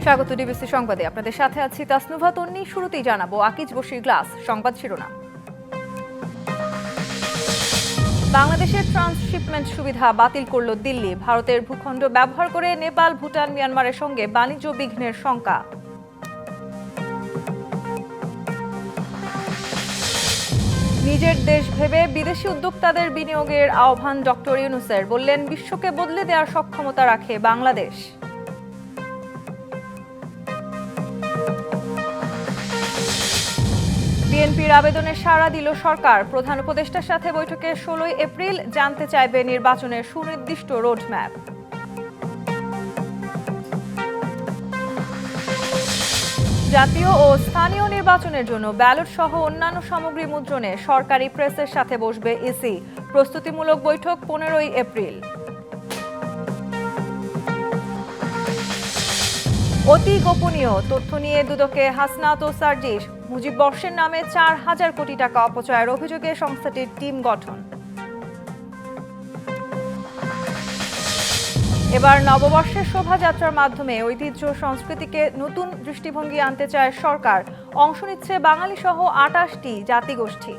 স্বাগত ডিবিসি সংবাদে আপনাদের সাথে আছি তাসনুভা তন্নি। শুরুতেই জানাবো আকিজ বশির গ্লাস সংবাদ শিরোনাম। বাংলাদেশের ট্রান্সশিপমেন্ট সুবিধা বাতিল করল দিল্লি। ভারতের ভূখণ্ড ব্যবহার করে নেপাল, ভুটান, মিয়ানমারের সঙ্গে বাণিজ্য বিঘ্নের শঙ্কা। নিজের দেশ ভেবে বিদেশি উদ্যোক্তাদের বিনিয়োগের আহ্বান ডক্টর ইউনূসের। বললেন, বিশ্বকে বদলে দেওয়ার সক্ষমতা রাখে বাংলাদেশ। বিএনপির আবেদনে সাড়া দিল সরকার। প্রধান উপদেষ্টার সাথে বৈঠকে 16 এপ্রিল জানতে চাইবে নির্বাচনের সুনির্দিষ্ট রোডম্যাপ। জাতীয় ও স্থানীয় নির্বাচনের জন্য ব্যালট সহ অন্যান্য সামগ্রী মুদ্রণে সরকারি প্রেসের সাথে বসবে ইসি। প্রস্তুতিমূলক বৈঠক 15 এপ্রিল। অতি গোপনীয় তথ্য নিয়ে দুদকে হাসনাত ও সার্জিস। মুজিব বর্ষের নামে 4,000 কোটি টাকা অপচয়ের অভিযোগে সংস্থাটির টিম গঠন। এবার নববর্ষের শোভাযাত্রার মাধ্যমে ঐতিহ্য সংস্কৃতিকে নতুন দৃষ্টিভঙ্গি আনতে চায় সরকার। অংশ নিচ্ছে বাঙালি সহ 28টি জাতিগোষ্ঠী।